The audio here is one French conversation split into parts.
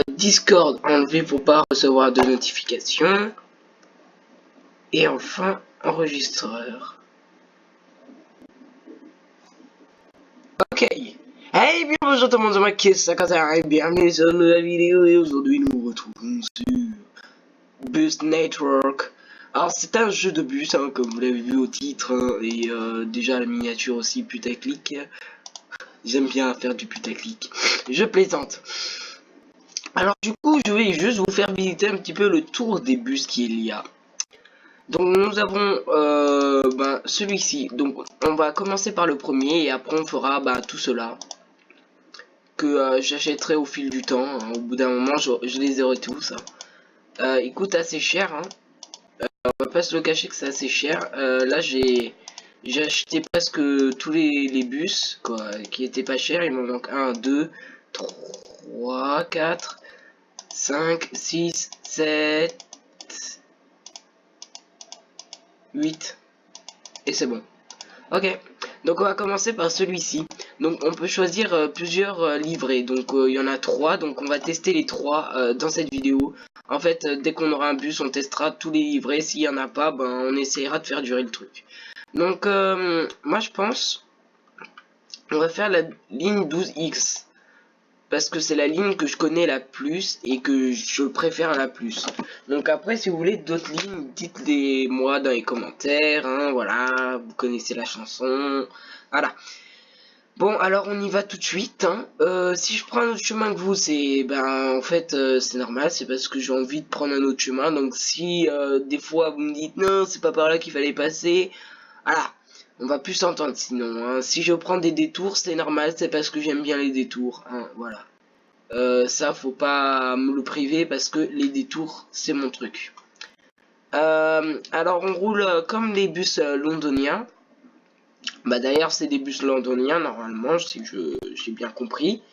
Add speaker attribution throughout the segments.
Speaker 1: Discord enlevé pour pas recevoir de notifications. Et enfin, enregistreur. Ok. Hey, bien bonjour tout le monde, c'est moi qui ça et bienvenue sur une nouvelle vidéo et aujourd'hui nous nous retrouvons sur Bus Network. Alors c'est un jeu de bus, hein, comme vous l'avez vu au titre, hein, et déjà la miniature aussi putaclic. J'aime bien faire du putaclic. Je plaisante. Alors du coup, je vais juste vous faire visiter un petit peu le tour des bus qu'il y a. Donc nous avons celui-ci. Donc on va commencer par le premier et après on fera tout cela que j'achèterai au fil du temps, hein. Au bout d'un moment je les aurai tous, hein. Il coûte assez cher, hein. On va pas se le cacher que c'est assez cher. Là j'ai acheté presque tous les bus quoi, qui étaient pas chers. Il m'en manque 1, 2, 3, 4, 5, 6, 7, 8 et c'est bon. Ok, donc on va commencer par celui-ci. Donc on peut choisir plusieurs livrets. Donc il y en a 3, donc on va tester les 3 dans cette vidéo. En fait, dès qu'on aura un bus, on testera tous les livrets. S'il y en a pas, on essaiera de faire durer le truc. Donc moi je pense, on va faire la ligne 12X. Parce que c'est la ligne que je connais la plus et que je préfère la plus. Donc après, si vous voulez d'autres lignes, dites-les moi dans les commentaires, hein, voilà, vous connaissez la chanson, voilà. Bon, alors on y va tout de suite, hein. Si je prends un autre chemin que vous, c'est, en fait, c'est normal, c'est parce que j'ai envie de prendre un autre chemin. Donc si des fois vous me dites non, c'est pas par là qu'il fallait passer, voilà. On va plus s'entendre sinon, hein. Si je prends des détours, c'est normal, c'est parce que j'aime bien les détours, hein, voilà. Ça, faut pas me le priver parce que les détours, c'est mon truc. Alors, on roule comme les bus londoniens. D'ailleurs, c'est des bus londoniens, normalement, si j'ai bien compris.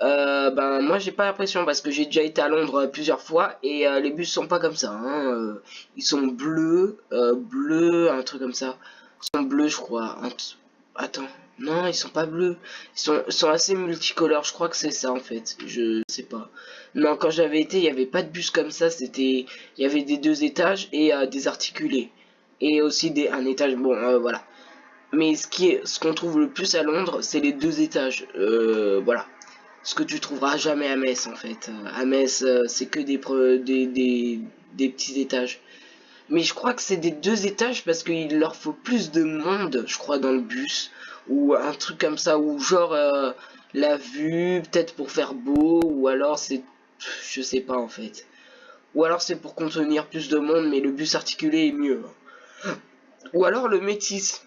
Speaker 1: Moi, j'ai pas l'impression parce que j'ai déjà été à Londres plusieurs fois et les bus sont pas comme ça, hein. Ils sont bleus, un truc comme ça. Ils sont bleus, je crois. Attends, non, ils sont pas bleus. Ils sont assez multicolores, je crois que c'est ça en fait. Je sais pas. Non, quand j'avais été, il y avait pas de bus comme ça. Il y avait des 2 étages et des articulés. Et aussi un étage. Bon, voilà. Mais ce qu'on trouve le plus à Londres, c'est les 2 étages. Voilà. Ce que tu trouveras jamais à Metz en fait. À Metz, c'est que des petits étages. Mais je crois que c'est des 2 étages parce qu'il leur faut plus de monde, je crois, dans le bus. Ou un truc comme ça, ou genre la vue, peut-être pour faire beau, ou alors c'est... Je sais pas en fait. Ou alors c'est pour contenir plus de monde, mais le bus articulé est mieux. Ou alors le métis.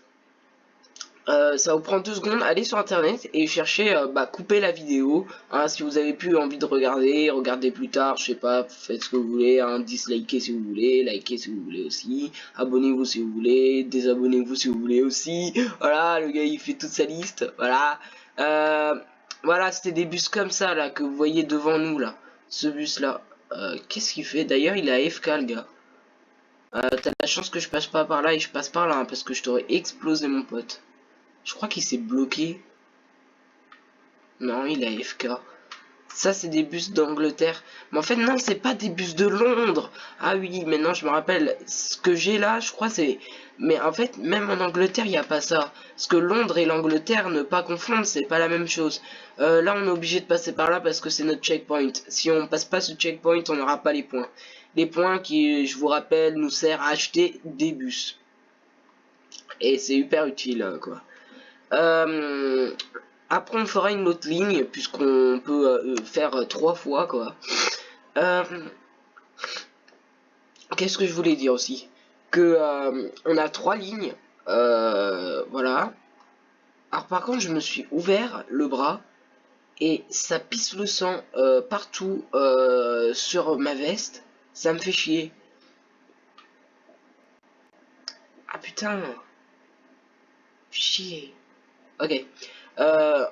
Speaker 1: Ça vous prend 2 secondes, allez sur internet et cherchez couper la vidéo, hein, si vous avez plus envie de regarder, regardez plus tard, je sais pas, faites ce que vous voulez, hein, dislikez si vous voulez, likez si vous voulez aussi, abonnez-vous si vous voulez, désabonnez-vous si vous voulez aussi, voilà, le gars il fait toute sa liste, voilà, voilà, c'était des bus comme ça là, que vous voyez devant nous là, ce bus là, qu'est-ce qu'il fait, d'ailleurs il a AFK le gars, t'as la chance que je passe pas par là et je passe par là, hein, parce que je t'aurais explosé mon pote. Je crois qu'il s'est bloqué. Non, il a FK. Ça, c'est des bus d'Angleterre. Mais en fait, non, c'est pas des bus de Londres. Ah oui, maintenant, je me rappelle. Ce que j'ai là, je crois, c'est... Mais en fait, même en Angleterre, il n'y a pas ça. Parce que Londres et l'Angleterre, ne pas confondre, c'est pas la même chose. Là, on est obligé de passer par là parce que c'est notre checkpoint. Si on passe pas ce checkpoint, on n'aura pas les points. Les points qui, je vous rappelle, nous servent à acheter des bus. Et c'est hyper utile, quoi. Après on fera une autre ligne puisqu'on peut faire 3 fois quoi. Qu'est-ce que je voulais dire aussi, que on a 3 lignes, voilà. Alors par contre je me suis ouvert le bras et ça pisse le sang partout sur ma veste, ça me fait chier. Ah putain, chier. Ok.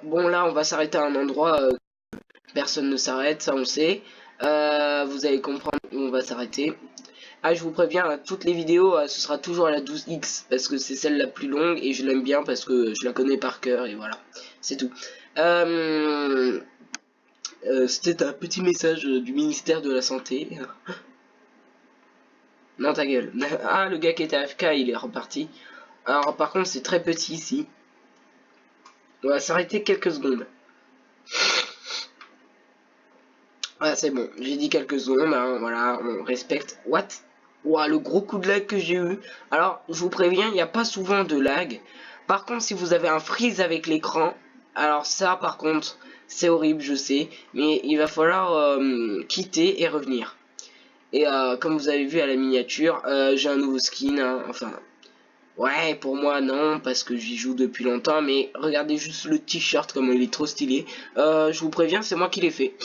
Speaker 1: Bon là on va s'arrêter à un endroit, personne ne s'arrête, ça on sait. Vous allez comprendre où on va s'arrêter. Ah, je vous préviens, hein, toutes les vidéos, ce sera toujours à la 12X parce que c'est celle la plus longue et je l'aime bien parce que je la connais par cœur et voilà, c'est tout. C'était un petit message du ministère de la Santé. Non, ta gueule. Ah, le gars qui était AFK, il est reparti. Alors, par contre, c'est très petit ici. On va s'arrêter quelques secondes. Ah, c'est bon. J'ai dit quelques secondes. Hein, voilà, on respecte. What? Ouah, le gros coup de lag que j'ai eu. Alors, je vous préviens, il n'y a pas souvent de lag. Par contre, si vous avez un freeze avec l'écran, alors ça, par contre, c'est horrible, je sais. Mais il va falloir quitter et revenir. Et comme vous avez vu à la miniature, j'ai un nouveau skin. Hein, enfin, ouais, pour moi, non, parce que j'y joue depuis longtemps. Mais regardez juste le t-shirt, comme il est trop stylé. Je vous préviens, c'est moi qui l'ai fait.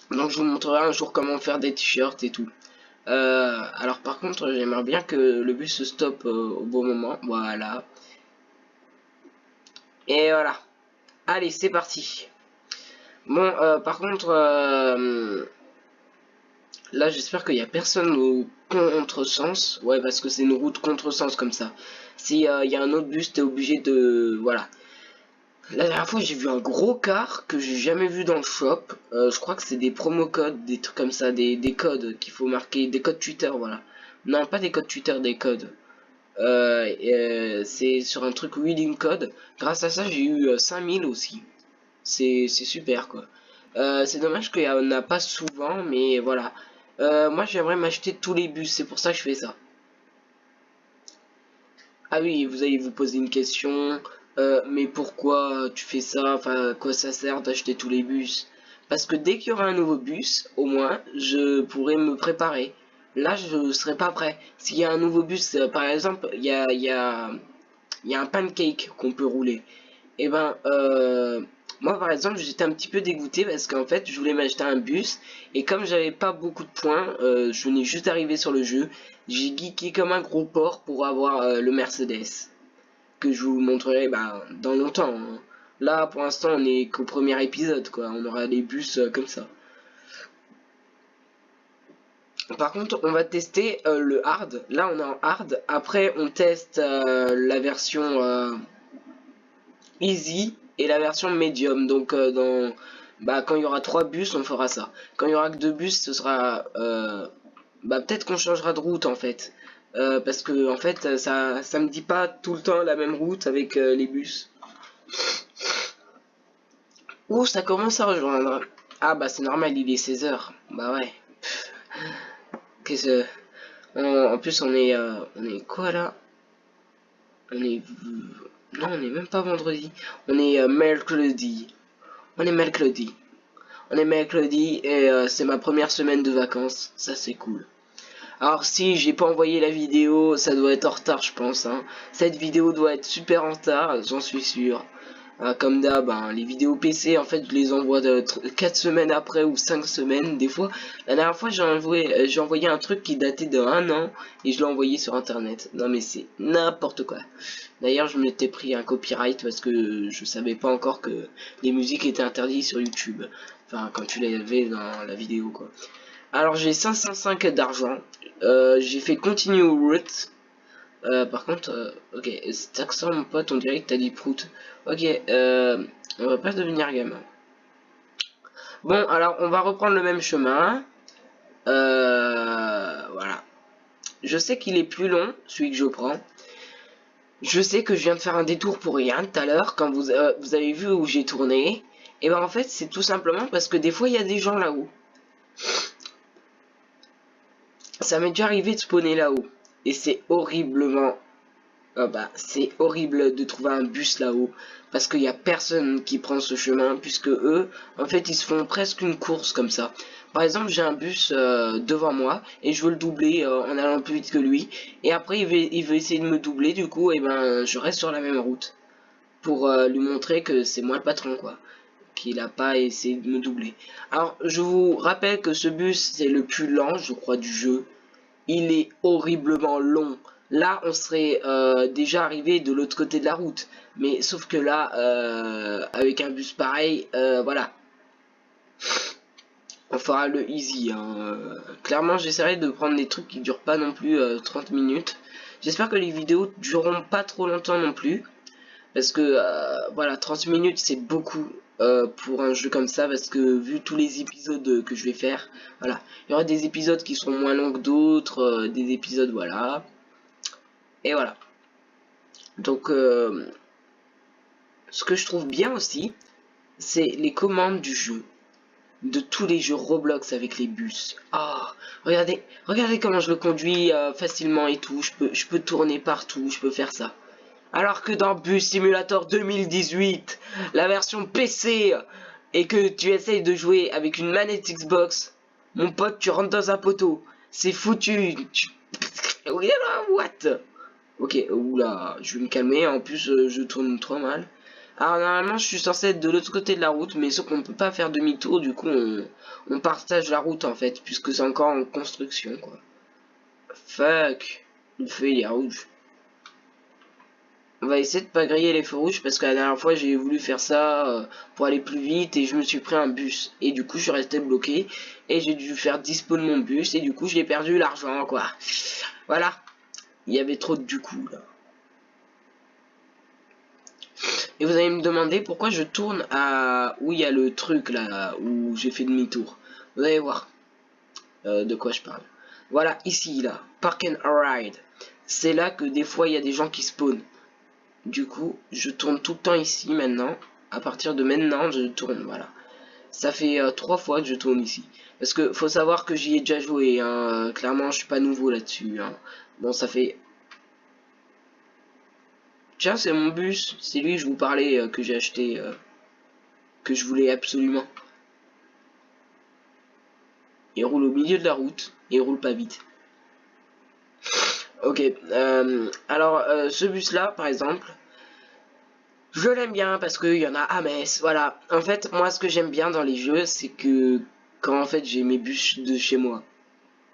Speaker 1: Donc, je vous montrerai un jour comment faire des t-shirts et tout. Alors par contre j'aimerais bien que le bus se stoppe au bon moment. Voilà. Et voilà. Allez, c'est parti. Bon, par contre, là j'espère qu'il n'y a personne au contresens. Ouais, parce que c'est une route contresens comme ça. Si il y a un autre bus, t'es obligé de... Voilà. La dernière fois j'ai vu un gros car que j'ai jamais vu dans le shop. Je crois que c'est des promo codes, des trucs comme ça, des codes qu'il faut marquer, des codes Twitter, voilà. Non, pas des codes Twitter, des codes. C'est sur un truc Reading Code. Grâce à ça, j'ai eu 5000 aussi. C'est super quoi. C'est dommage qu'il n'y en a pas souvent, mais voilà. Moi, j'aimerais m'acheter tous les bus, c'est pour ça que je fais ça. Ah oui, vous allez vous poser une question. Mais pourquoi tu fais ça? Enfin, à quoi ça sert d'acheter tous les bus? Parce que dès qu'il y aura un nouveau bus, au moins, je pourrai me préparer. Là, je serai pas prêt. S'il y a un nouveau bus, par exemple, il y a un pancake qu'on peut rouler. Et ben, moi par exemple, j'étais un petit peu dégoûté parce qu'en fait, je voulais m'acheter un bus et comme j'avais pas beaucoup de points, je venais juste d'arriver sur le jeu, j'ai geeké comme un gros porc pour avoir le Mercedes que je vous montrerai dans longtemps. Hein. Là, pour l'instant, on est qu'au premier épisode, quoi. On aura les bus comme ça. Par contre, on va tester le hard. Là, on est en hard. Après, on teste la version easy et la version medium. Donc quand il y aura 3 bus, on fera ça. Quand il y aura que 2 bus, ce sera peut-être qu'on changera de route en fait. Parce que en fait ça me dit pas tout le temps la même route avec les bus. Ouh, ça commence à rejoindre. Ah bah c'est normal, il est 16 h. Bah ouais. Qu'est-ce en plus on est quoi là? On est non, on est même pas vendredi. On est mercredi. On est mercredi. On est mercredi et c'est ma première semaine de vacances. Ça c'est cool. Alors si j'ai pas envoyé la vidéo, ça doit être en retard je pense. Hein. Cette vidéo doit être super en retard, j'en suis sûr. Comme d'hab, hein, les vidéos PC en fait je les envoie 4 semaines après ou 5 semaines des fois. La dernière fois j'ai envoyé un truc qui datait de 1 an et je l'ai envoyé sur internet. Non mais c'est n'importe quoi. D'ailleurs je m'étais pris un copyright parce que je savais pas encore que les musiques étaient interdites sur YouTube. Enfin quand tu l'avais dans la vidéo quoi. Alors j'ai 505 d'argent. J'ai fait continue route. Par contre, ok, cet accent mon pote, on dirait que t'as dit prout. Ok, on va pas devenir gamin. Bon, alors on va reprendre le même chemin. Voilà. Je sais qu'il est plus long, celui que je prends. Je sais que je viens de faire un détour pour rien tout à l'heure, quand vous avez vu où j'ai tourné. Et ben en fait, c'est tout simplement parce que des fois, il y a des gens là-haut. Ça m'est déjà arrivé de spawner là-haut. Et c'est horriblement... c'est horrible de trouver un bus là-haut. Parce qu'il n'y a personne qui prend ce chemin. Puisque eux, en fait, ils se font presque une course comme ça. Par exemple, j'ai un bus devant moi. Et je veux le doubler en allant plus vite que lui. Et après, il veut essayer de me doubler. Du coup, et ben, je reste sur la même route. Pour lui montrer que c'est moi le patron, quoi. Qu'il a pas essayé de me doubler. Alors, je vous rappelle que ce bus, c'est le plus lent, je crois, du jeu. Il est horriblement long. Là, on serait déjà arrivé de l'autre côté de la route. Mais sauf que là, avec un bus pareil, voilà. On fera le easy. Hein. Clairement, j'essaierai de prendre des trucs qui durent pas non plus 30 minutes. J'espère que les vidéos dureront pas trop longtemps non plus. Parce que, voilà, 30 minutes, c'est beaucoup pour un jeu comme ça. Parce que, vu tous les épisodes que je vais faire, voilà. Il y aura des épisodes qui seront moins longs que d'autres. Des épisodes, voilà. Et voilà. Donc, ce que je trouve bien aussi, c'est les commandes du jeu. De tous les jeux Roblox avec les bus. Ah, regardez comment je le conduis facilement et tout. Je peux tourner partout, je peux faire ça. Alors que dans Bus Simulator 2018, la version PC, et que tu essayes de jouer avec une manette Xbox, mon pote, tu rentres dans un poteau. C'est foutu. What? Ok, oula, je vais me calmer. En plus, je tourne trop mal. Alors, normalement, je suis censé être de l'autre côté de la route, mais sauf qu'on ne peut pas faire demi-tour. Du coup, on partage la route, en fait, puisque c'est encore en construction, quoi. Fuck. Le feu, il est rouge. On va essayer de pas griller les feux rouges, parce que la dernière fois, j'ai voulu faire ça pour aller plus vite, et je me suis pris un bus. Et du coup, je suis resté bloqué, et j'ai dû faire dispo de mon bus, et du coup, j'ai perdu l'argent, quoi. Voilà. Il y avait trop de du coup, là. Et vous allez me demander pourquoi je tourne à où il y a le truc là où j'ai fait demi-tour. Vous allez voir de quoi je parle. Voilà, ici là, Park and Ride. C'est là que des fois il y a des gens qui spawnent. Du coup, je tourne tout le temps ici maintenant. À partir de maintenant, je tourne, voilà. Ça fait 3 fois que je tourne ici. Parce que faut savoir que j'y ai déjà joué. Hein. Clairement, je suis pas nouveau là-dessus. Hein. Bon, ça fait. Tiens, c'est mon bus. C'est lui, je vous parlais, que j'ai acheté. Que je voulais absolument. Il roule au milieu de la route et il roule pas vite. Ok, alors ce bus là par exemple, je l'aime bien parce qu'il y en a à Metz, voilà. En fait, moi ce que j'aime bien dans les jeux, c'est que quand en fait j'ai mes bus de chez moi.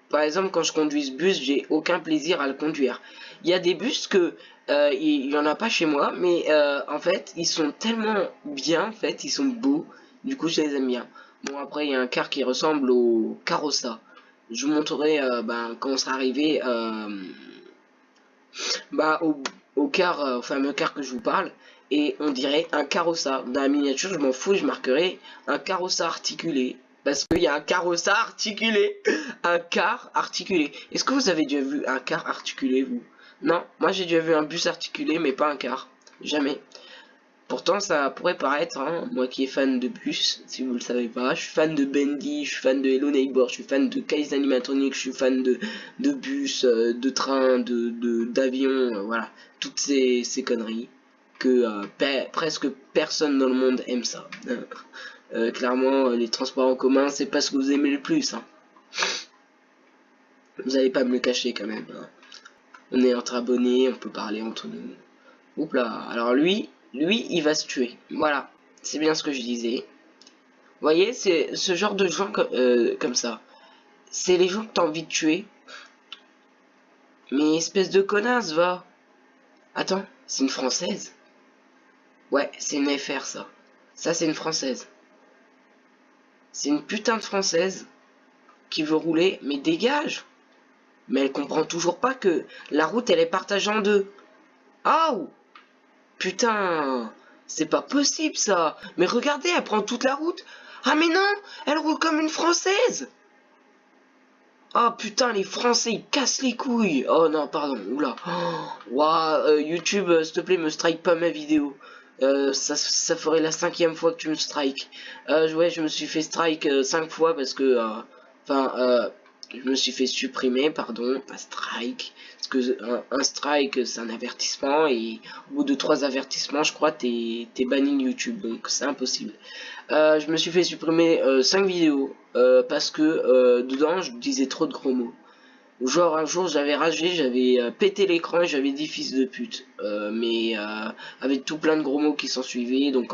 Speaker 1: Par exemple, quand je conduis ce bus, j'ai aucun plaisir à le conduire. Il y a des bus que il y en a pas chez moi, mais en fait, ils sont tellement bien, en fait, ils sont beaux. Du coup, je les aime bien. Bon, après, il y a un car qui ressemble au Carossa. Je vous montrerai quand on sera arrivé au car, au fameux car que je vous parle. Et on dirait un Carossa. Dans la miniature, je m'en fous, je marquerai un Carossa articulé. Parce qu'il y a un Carossa articulé. Un car articulé. Est-ce que vous avez déjà vu un car articulé, vous? Non, moi j'ai déjà vu un bus articulé, mais pas un car. Jamais. Pourtant, ça pourrait paraître, hein, moi qui est fan de bus, si vous le savez pas, je suis fan de Bendy, je suis fan de Hello Neighbor, je suis fan de Kai's Animatronics, je suis fan de bus, de train, d'avion, voilà, toutes ces conneries que presque personne dans le monde aime ça. Clairement, les transports en commun, c'est pas ce que vous aimez le plus. Hein. Vous allez pas me le cacher quand même. Hein. On est entre abonnés, on peut parler entre nous. Oups là, alors lui, il va se tuer. Voilà, c'est bien ce que je disais. Vous voyez, c'est ce genre de gens comme ça. C'est les gens que t'as envie de tuer. Mais espèce de connasse, va. Attends, c'est une française? Ouais, c'est une FR ça. Ça, c'est une française. C'est une putain de française qui veut rouler, mais dégage. Mais elle comprend toujours pas que la route, elle est partagée en deux. Oh! Putain, c'est pas possible ça. Mais regardez, elle prend toute la route. Ah mais non, elle roule comme une française. Oh putain, les Français, ils cassent les couilles. Oh non, pardon, oula. Oh, wow, YouTube, s'il te plaît, me strike pas ma vidéo. Ça ferait la 5e fois que tu me strikes. Ouais, je me suis fait strike 5 fois parce que... je me suis fait supprimer, pardon, pas strike. Parce que un strike, c'est un avertissement. Et au bout de 3 avertissements, je crois, t'es banni de YouTube. Donc c'est impossible. Je me suis fait supprimer 5 vidéos parce que dedans je disais trop de gros mots. Genre un jour j'avais ragé, j'avais pété l'écran et j'avais dit fils de pute. Mais avec tout plein de gros mots qui s'en suivaient, donc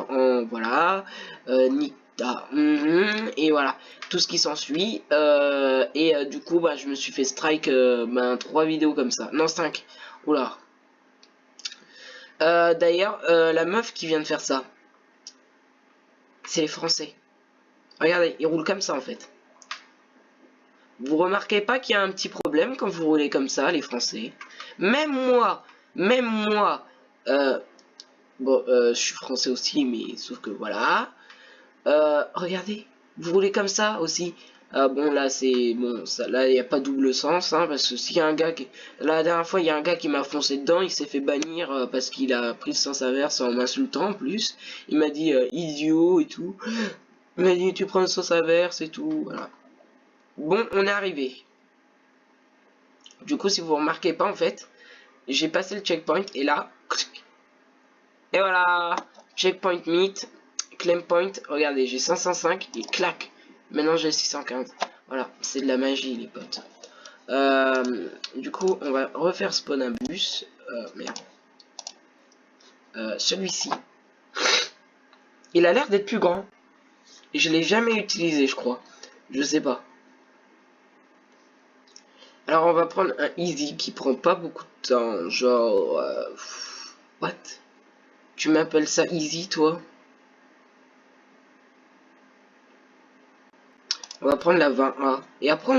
Speaker 1: voilà, et voilà, tout ce qui s'ensuit. Du coup bah je me suis fait strike 3 vidéos comme ça. Non 5. Oula. D'ailleurs, la meuf qui vient de faire ça, c'est les Français. Regardez, ils roulent comme ça en fait. Vous remarquez pas qu'il y a un petit problème quand vous roulez comme ça, les Français? Même moi, euh, Bon, je suis français aussi, mais sauf que voilà. Regardez, vous roulez comme ça aussi. Bon, là, c'est bon, ça, là, il n'y a pas double sens, hein, parce que s'il y a un gars qui, la dernière fois, il y a un gars qui m'a foncé dedans, il s'est fait bannir parce qu'il a pris le sens inverse en m'insultant en plus. Il m'a dit idiot et tout. Il m'a dit tu prends le sens inverse et tout, voilà. Bon, on est arrivé. Du coup, si vous remarquez pas, en fait, j'ai passé le checkpoint et là, et voilà, checkpoint meet, claim point, regardez, j'ai 505 et clac, maintenant j'ai 615. Voilà, c'est de la magie les potes. Du coup, on va refaire spawn un bus. Merde. Celui-ci, il a l'air d'être plus grand. Et je l'ai jamais utilisé, je crois. Je sais pas. Alors on va prendre un easy qui prend pas beaucoup de temps. Genre... what? Tu m'appelles ça easy, toi? On va prendre la 20A. Et après,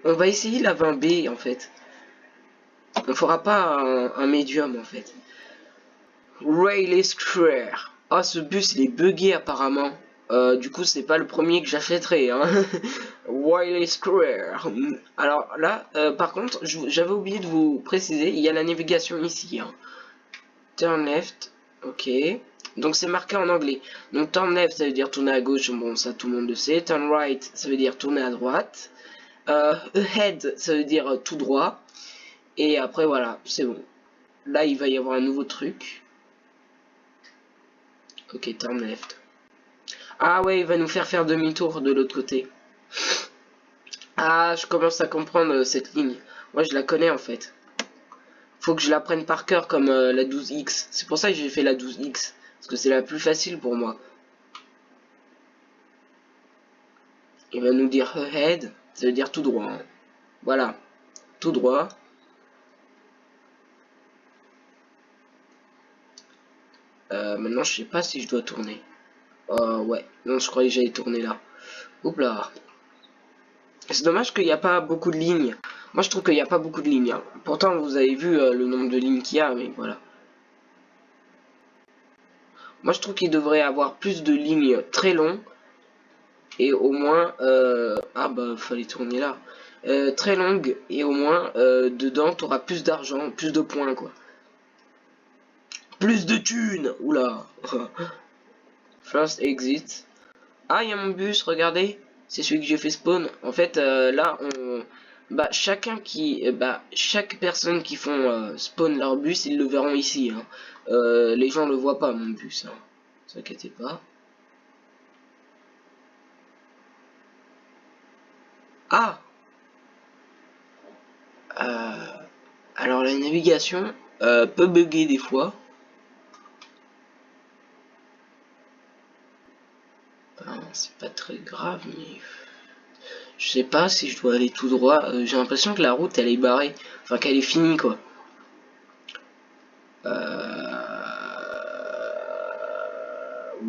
Speaker 1: on va essayer la 20B, en fait. On fera pas un médium, en fait. Rayleigh Square. Ah, ce bus, il est buggé, apparemment. Du coup, c'est pas le premier que j'achèterai, hein. Rayleigh Square. Alors là, par contre, j'avais oublié de vous préciser, il y a la navigation ici, hein. Turn left. Ok. Donc c'est marqué en anglais. Donc turn left, ça veut dire tourner à gauche. Bon, ça tout le monde le sait. Turn right, ça veut dire tourner à droite. Ahead, ça veut dire tout droit. Et après, voilà, c'est bon. Là, il va y avoir un nouveau truc. Ok, turn left. Ah ouais, il va nous faire demi-tour de l'autre côté. Ah, je commence à comprendre cette ligne. Moi, je la connais en fait. Faut que je la prenne par cœur comme la 12X. C'est pour ça que j'ai fait la 12X. Parce que c'est la plus facile pour moi. Il va nous dire ahead, ça veut dire tout droit. Hein. Voilà, tout droit. Maintenant, je sais pas si je dois tourner. Ouais, non, je croyais que j'allais tourner là. Oups là. C'est dommage qu'il n'y a pas beaucoup de lignes. Moi, je trouve qu'il n'y a pas beaucoup de lignes. Hein. Pourtant, vous avez vu le nombre de lignes qu'il y a, mais voilà. Moi, je trouve qu'il devrait avoir plus de lignes très longues. Et au moins... ah bah, fallait tourner là. Très longues. Et au moins, dedans, tu auras plus d'argent, plus de points, quoi. Plus de thunes. Oula. First exit. Ah, il y a mon bus, regardez. C'est celui que j'ai fait spawn. En fait, là, bah, chaque personne qui font spawn leur bus, ils le verront ici. Hein. Les gens le voient pas, mon bus. Hein. Ne vous inquiétez pas. Ah alors, la navigation peut bugger des fois. Ben, c'est pas très grave, mais... Je sais pas si je dois aller tout droit. J'ai l'impression que la route, elle est barrée. Enfin, qu'elle est finie, quoi.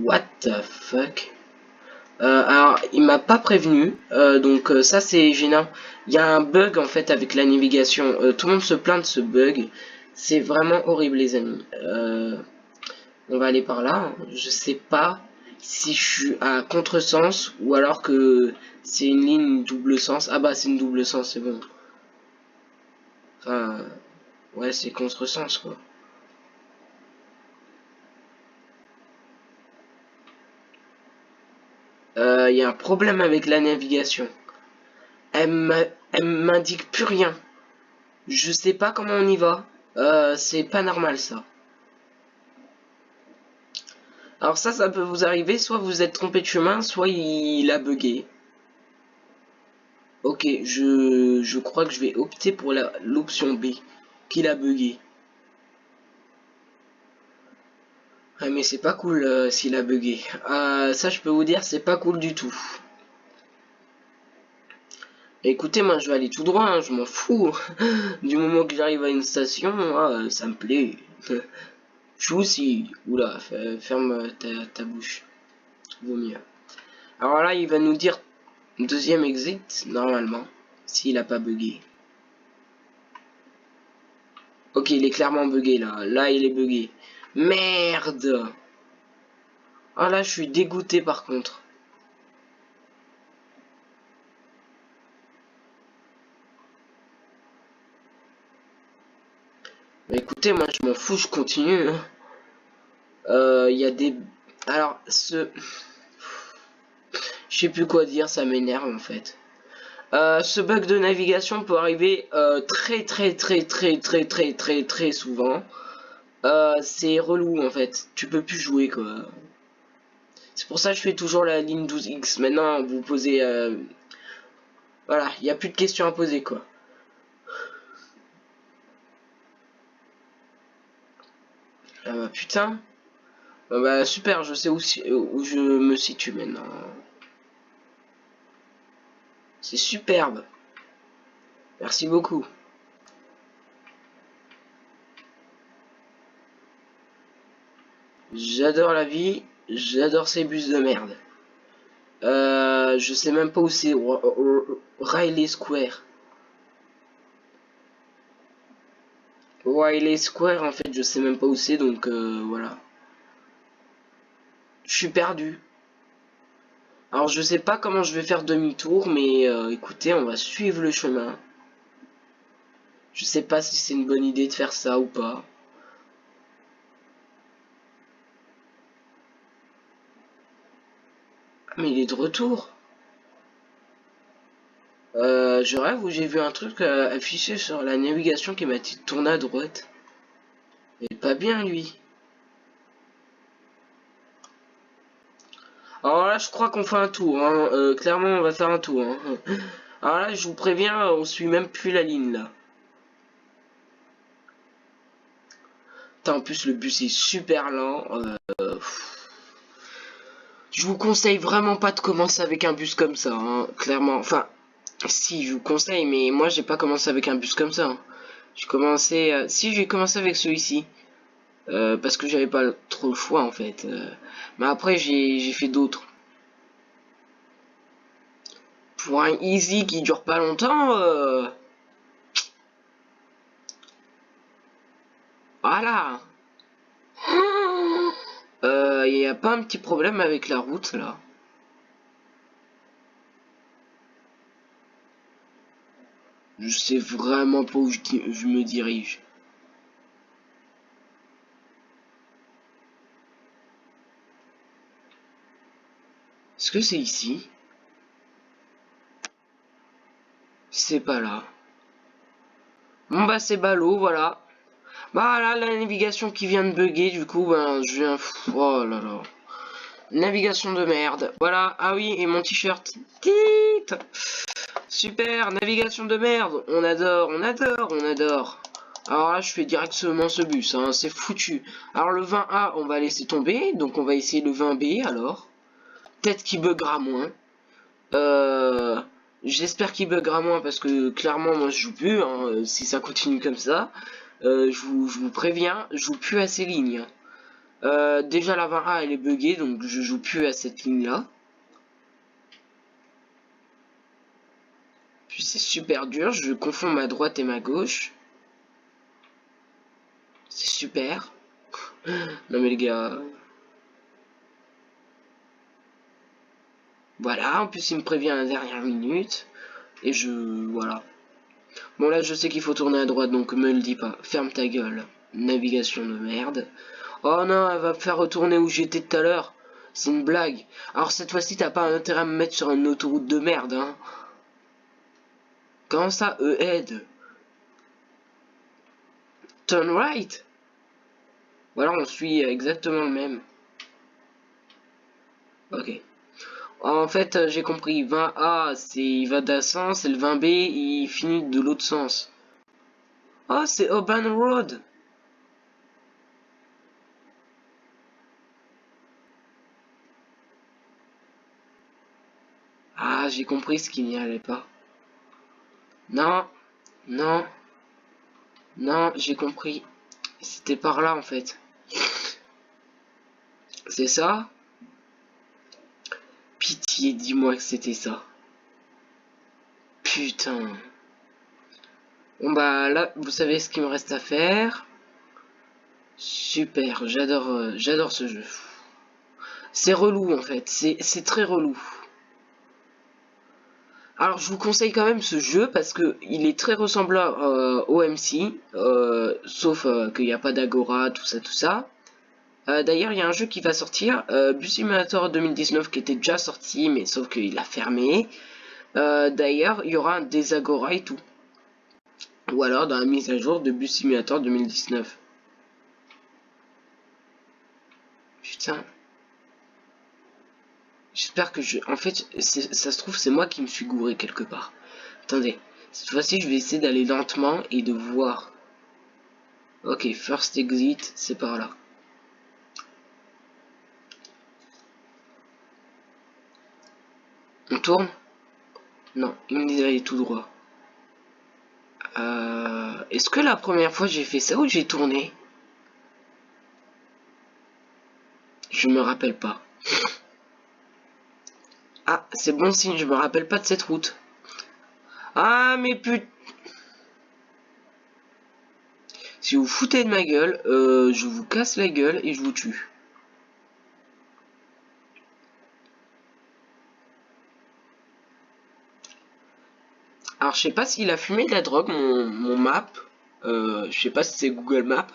Speaker 1: What the fuck? Alors, il m'a pas prévenu, donc ça c'est gênant. Il y a un bug en fait avec la navigation. Tout le monde se plaint de ce bug. C'est vraiment horrible, les amis. On va aller par là. Je sais pas si je suis à contresens ou alors que c'est une ligne double sens. Ah bah c'est une double sens, c'est bon. Enfin, ouais, c'est contresens quoi. Il y a un problème avec la navigation. Elle m'indique plus rien. Je sais pas comment on y va. C'est pas normal ça. Alors ça peut vous arriver, soit vous êtes trompé de chemin, soit il a bugué. Ok, je crois que je vais opter pour l'option B, qu'il a bugué. Ah mais c'est pas cool s'il a bugué. Ça je peux vous dire, c'est pas cool du tout. Écoutez, moi je vais aller tout droit, hein, je m'en fous. Du moment que j'arrive à une station, ça me plaît. Je aussi. Oula, ferme ta bouche. Vaut mieux. Alors là, il va nous dire deuxième exit, normalement, s'il a pas bugué. Ok, il est clairement bugué là. Là, il est bugué. Merde. Ah là, je suis dégoûté par contre. Bah, écoutez, moi je m'en fous, je continue. Il y a des... Alors, je sais plus quoi dire, ça m'énerve en fait. Ce bug de navigation peut arriver très souvent. C'est relou en fait. Tu peux plus jouer quoi. C'est pour ça que je fais toujours la ligne 12X. Maintenant, vous posez... Voilà, il n'y a plus de questions à poser quoi. Ah bah putain. Ah bah super, je sais où je me situe maintenant. C'est superbe. Merci beaucoup. J'adore la vie. J'adore ces bus de merde. Je sais même pas où c'est. Riley Square. Riley Square, en fait, je sais même pas où c'est, donc voilà. Je suis perdu. Alors, je sais pas comment je vais faire demi-tour, mais écoutez, on va suivre le chemin. Je sais pas si c'est une bonne idée de faire ça ou pas. Ah, mais il est de retour. Je rêve où j'ai vu un truc affiché sur la navigation qui m'a dit de tourner à droite. Mais pas bien, lui. Alors là, je crois qu'on fait un tour. Hein. Clairement, on va faire un tour. Hein. Alors là, je vous préviens, on suit même plus la ligne, là. Putain, en plus, le bus est super lent. Je vous conseille vraiment pas de commencer avec un bus comme ça, hein, clairement. Enfin, si, je vous conseille, mais moi, j'ai pas commencé avec un bus comme ça. Hein. J'ai commencé... si, j'ai commencé avec celui-ci. Parce que j'avais pas trop le choix, en fait. Mais après, j'ai fait d'autres. Pour un easy qui dure pas longtemps... Voilà. Y a pas un petit problème avec la route, là? Je sais vraiment pas où je me dirige. Est-ce que c'est ici? C'est pas là. Bon bah c'est ballot, voilà. Bah là, la navigation qui vient de bugger, du coup, ben je viens... Oh là là. Navigation de merde. Voilà, ah oui, et mon t-shirt. Tit. Super, navigation de merde. On adore, on adore, on adore. Alors là, je fais directement ce bus, hein, c'est foutu. Alors le 20A, on va laisser tomber, donc on va essayer le 20B alors. Peut-être qu'il buggera moins. J'espère qu'il buggera moins parce que clairement moi je joue plus hein, si ça continue comme ça. Je vous préviens, je joue plus à ces lignes. Déjà la 20A elle est buggée donc je joue plus à cette ligne là. Puis c'est super dur, je confonds ma droite et ma gauche. C'est super. Non mais les gars. Voilà, en plus il me prévient à la dernière minute. Et voilà. Bon là je sais qu'il faut tourner à droite donc me le dis pas. Ferme ta gueule. Navigation de merde. Oh non, elle va me faire retourner où j'étais tout à l'heure. C'est une blague. Alors cette fois-ci t'as pas intérêt à me mettre sur une autoroute de merde hein. Comment ça aide? Turn right. Voilà on suit exactement le même. Ok. En fait j'ai compris. 20A c'est il va d'un sens et le 20B il finit de l'autre sens. Oh c'est Urban Road. Ah, j'ai compris ce qui n'y allait pas. Non, non, non, j'ai compris. C'était par là en fait. C'est ça? Pitié, dis-moi que c'était ça. Putain. Bon bah là, vous savez ce qu'il me reste à faire. Super, j'adore ce jeu. C'est relou en fait, c'est très relou. Alors je vous conseille quand même ce jeu parce que il est très ressemblant au MC, sauf qu'il n'y a pas d'Agora, tout ça, tout ça. D'ailleurs, il y a un jeu qui va sortir, Bus Simulator 2019 qui était déjà sorti, mais sauf qu'il a fermé. D'ailleurs, il y aura des Agora et tout. Ou alors dans la mise à jour de Bus Simulator 2019. Putain. J'espère que je... En fait, ça se trouve, c'est moi qui me suis gouré quelque part. Attendez. Cette fois-ci, je vais essayer d'aller lentement et de voir. Ok, first exit, c'est par là. On tourne? Non, il me dit d'aller tout droit. Est-ce que la première fois j'ai fait ça ou j'ai tourné? Je me rappelle pas. Ah, c'est bon signe, je me rappelle pas de cette route. Ah, mais putain. Si vous foutez de ma gueule, je vous casse la gueule et je vous tue. Alors, je sais pas s'il a fumé de la drogue, mon map. Je sais pas si c'est Google Maps.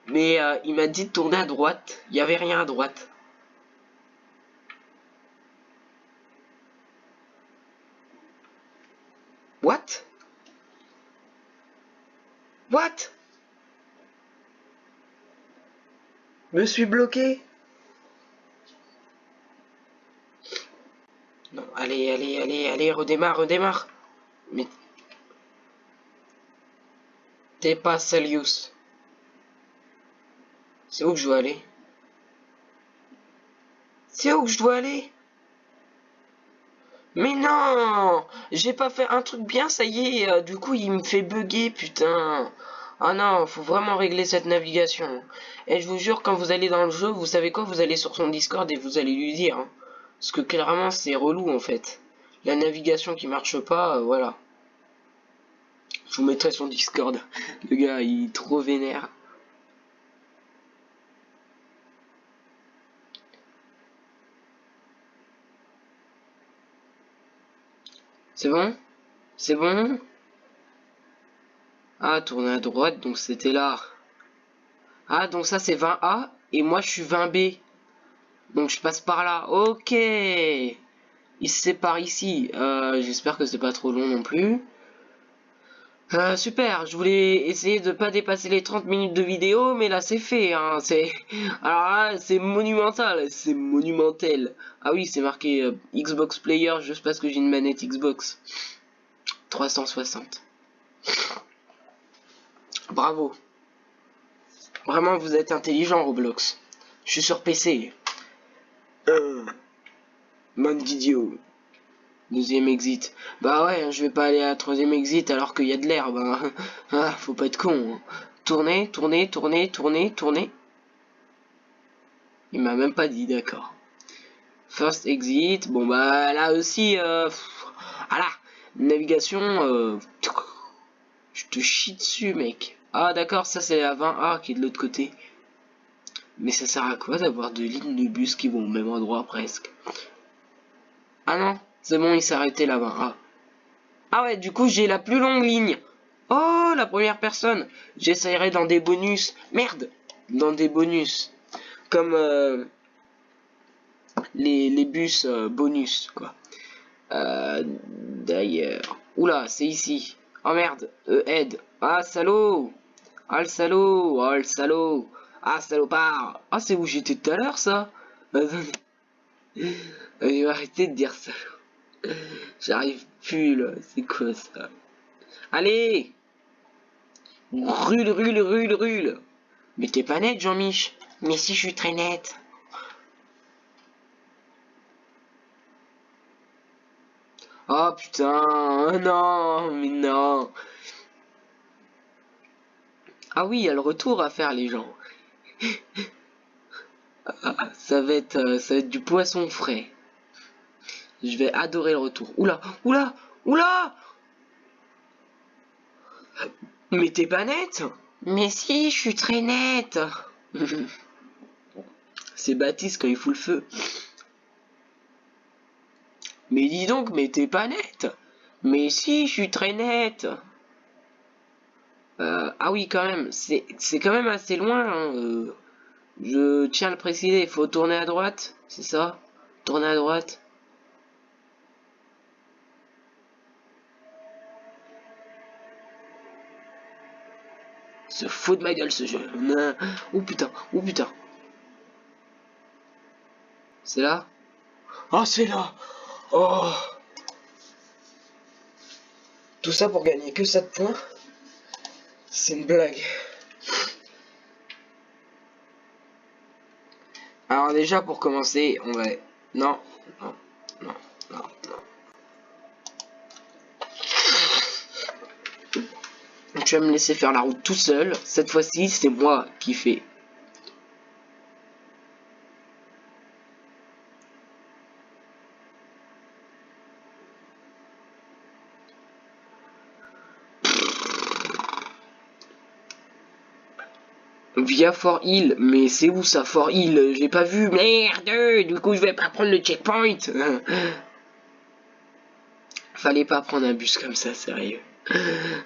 Speaker 1: Mais il m'a dit de tourner à droite. Il y avait rien à droite. What? What? Me suis bloqué? Non, allez, redémarre. Mais t'es pas sérieux. C'est où que je dois aller? C'est où que je dois aller? Mais non! J'ai pas fait un truc bien, ça y est, du coup il me fait bugger, putain. Ah non, faut vraiment régler cette navigation. Et je vous jure, quand vous allez dans le jeu, vous savez quoi? Vous allez sur son Discord et vous allez lui dire. Hein. Parce que clairement, c'est relou en fait. La navigation qui marche pas, voilà. Je vous mettrai son Discord. Le gars, il est trop vénère. C'est bon? C'est bon? Ah, tourner à droite, donc c'était là. Ah, donc ça c'est 20A, et moi je suis 20B. Donc je passe par là. Ok. Ils se séparent ici. J'espère que c'est pas trop long non plus. Super, je voulais essayer de pas dépasser les 30 minutes de vidéo, mais là c'est fait, hein, Alors là, c'est monumental, c'est monumental. Ah oui, c'est marqué Xbox Player juste parce que j'ai une manette Xbox 360. Bravo. Vraiment, vous êtes intelligent, Roblox. Je suis sur PC. Man vidéo. Deuxième exit. Bah ouais, je vais pas aller à la troisième exit alors qu'il y a de l'herbe. Hein. Ah, faut pas être con. Hein. Tournez. Il m'a même pas dit, d'accord. First exit. Bon bah là aussi, ah là, navigation. Je te chie dessus, mec. Ah d'accord, ça c'est la 20A qui est de l'autre côté. Mais ça sert à quoi d'avoir deux lignes de bus qui vont au même endroit presque? Ah non, c'est bon, il s'est arrêté là 20A. Ah ouais, du coup, j'ai la plus longue ligne. Oh, la première personne. J'essayerai dans des bonus. Merde. Dans des bonus. Comme les bus bonus, quoi. D'ailleurs. Oula, c'est ici. Oh merde. Aide. Ah, salaud. Ah, le salaud. Oh, le salaud. Ah, salopard. Ah, c'est où j'étais tout à l'heure, ça. Attendez. Je vais arrêter de dire ça. J'arrive plus, là. C'est quoi, ça? Allez. Rule. Mais t'es pas net, Jean-Mich. Mais si, je suis très net. Oh putain, oh non, mais non. Ah oui, il y a le retour à faire, les gens. Ça va être du poisson frais. Je vais adorer le retour. Oula. Mais t'es pas net? Mais si, je suis très net. C'est Baptiste quand il fout le feu. Mais dis donc, mais t'es pas net. Mais si, je suis très net. Ah oui, quand même, c'est quand même assez loin. Hein, je tiens à le préciser, il faut tourner à droite, c'est ça? Tourner à droite. Se fout de ma gueule ce jeu. Oh putain, oh putain. C'est là? Ah, c'est là. Oh. Tout ça pour gagner que 7 points? C'est une blague. Alors déjà pour commencer, on va... Non, non, non, non, non. Tu vas me laisser faire la route tout seul. Cette fois-ci, c'est moi qui fais. Via Fort Hill, mais c'est où ça Fort Hill? J'ai pas vu, merde, du coup je vais pas prendre le checkpoint. Fallait pas prendre un bus comme ça, sérieux.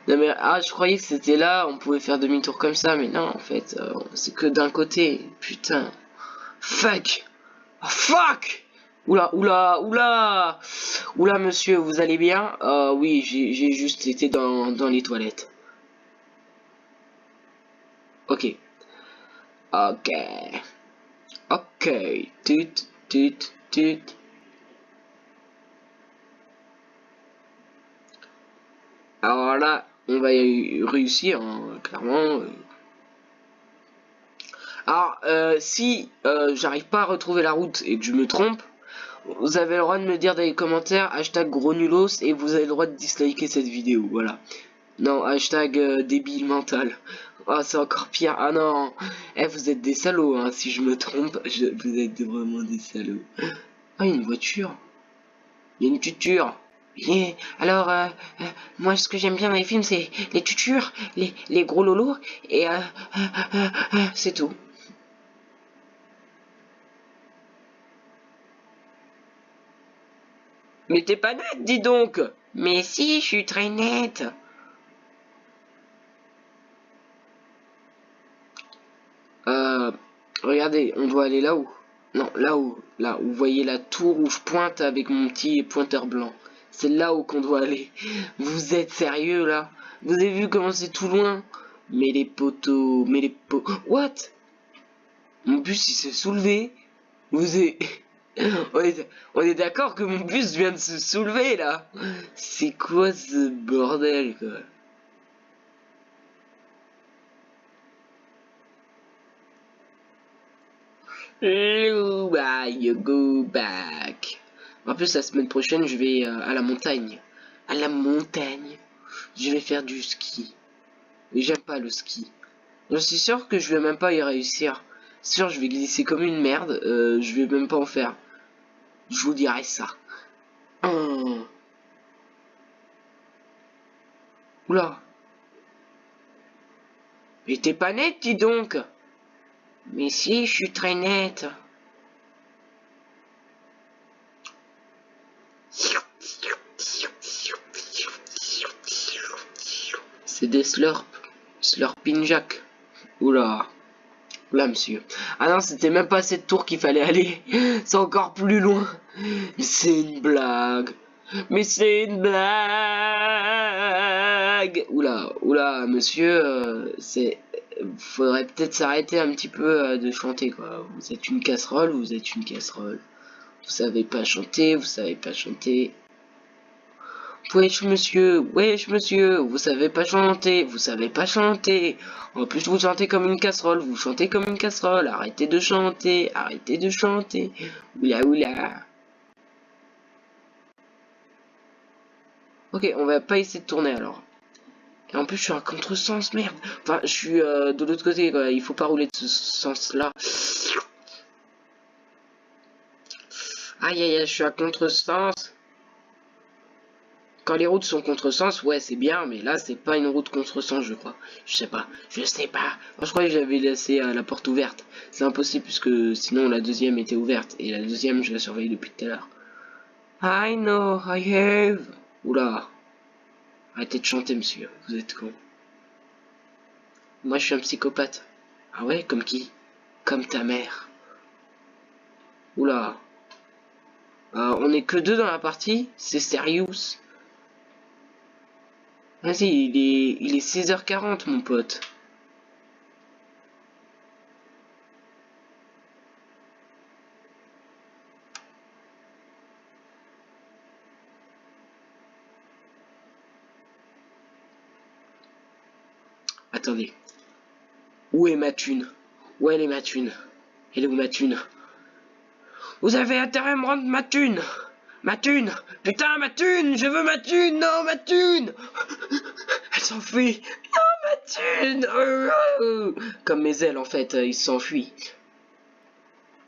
Speaker 1: Non mais, ah, je croyais que c'était là, on pouvait faire demi-tour comme ça, mais non, en fait, c'est que d'un côté, putain. Fuck. Oh, fuck. Oula, oula, oula. Oula, monsieur, vous allez bien? Oui, j'ai juste été dans les toilettes. Ok. Ok. Ok. Tut, tut, tut. Alors là, on va y réussir, hein, clairement. Alors, si j'arrive pas à retrouver la route et que je me trompe, vous avez le droit de me dire dans les commentaires hashtag gros nulos et vous avez le droit de disliker cette vidéo, voilà. Non, hashtag débile mental. Ah, c'est encore pire. Ah non, eh, vous êtes des salauds, hein. Si je me trompe, vous êtes vraiment des salauds. Ah, il y a une voiture. Il y a une tuture. Yeah. Alors, moi, ce que j'aime bien dans les films, c'est les tutures, les gros lolos, et c'est tout. Mais t'es pas nette, dis donc. Mais si, je suis très nette. Regardez, on doit aller là-haut. Non, là-haut. Là, vous voyez la tour où je pointe avec mon petit pointeur blanc. C'est là-haut qu'on doit aller. Vous êtes sérieux, là? Vous avez vu comment c'est tout loin? Mais les poteaux... Mais les poteaux... What? Mon bus, il s'est soulevé. Vous êtes... On est d'accord que mon bus vient de se soulever, là. C'est quoi ce bordel, quoi? You go back. En plus, la semaine prochaine, je vais à la montagne. À la montagne. Je vais faire du ski. Mais j'aime pas le ski. Je suis sûr que je vais même pas y réussir. C'est sûr, je vais glisser comme une merde. Je vais même pas en faire. Je vous dirai ça. Oula. Mais t'es pas nette, dis donc. Mais si, je suis très nette. C'est des slurp. Slurping Jack. Oula. Là, monsieur. Ah non, c'était même pas cette tour qu'il fallait aller. C'est encore plus loin. Mais c'est une blague. Mais c'est une blague. Oula, oula, monsieur, c'est... Faudrait peut-être s'arrêter un petit peu de chanter, quoi. Vous êtes une casserole, vous êtes une casserole. Vous savez pas chanter, vous savez pas chanter. Wesh monsieur, vous savez pas chanter, vous savez pas chanter. En plus vous chantez comme une casserole, vous chantez comme une casserole. Arrêtez de chanter, arrêtez de chanter. Oula oula. Ok, on va pas essayer de tourner alors. Et en plus je suis à contresens, merde. Enfin, je suis de l'autre côté, quoi. Il faut pas rouler de ce sens-là. Aïe aïe aïe, je suis à contresens. Quand les routes sont contresens, ouais, c'est bien, mais là, c'est pas une route contresens, je crois. Je sais pas. Moi, je croyais que j'avais laissé la porte ouverte. C'est impossible, puisque sinon la deuxième était ouverte. Et la deuxième, je la surveille depuis tout à l'heure. I know, I have. Oula. Arrêtez de chanter, monsieur. Vous êtes con. Moi, je suis un psychopathe. Ah ouais, comme qui? Comme ta mère. Oula. On est que deux dans la partie? C'est sérieux? Vas-y, il est 16h40, mon pote. Attendez. Où est ma thune? Où elle est ma thune? Elle est où ma thune? Vous avez intérêt à me rendre ma thune! Ma thune! Putain, ma thune! Je veux ma thune! Non, ma thune! Elle s'enfuit! Non, ma thune! Comme mes ailes, en fait, il s'enfuit.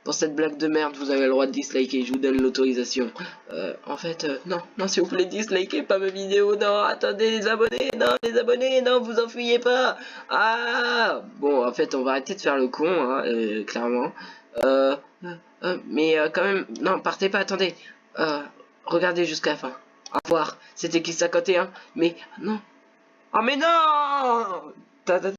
Speaker 1: Pour cette blague de merde, vous avez le droit de disliker, je vous donne l'autorisation. Non, non, s'il vous plaît, dislikez pas mes vidéos, non, attendez, les abonnés, non, vous enfuyez pas. Ah, bon, en fait, on va arrêter de faire le con, hein, clairement. Mais quand même, non, partez pas, attendez. Regardez jusqu'à la fin. Au revoir, c'était qui 51, mais non. Oh, mais non!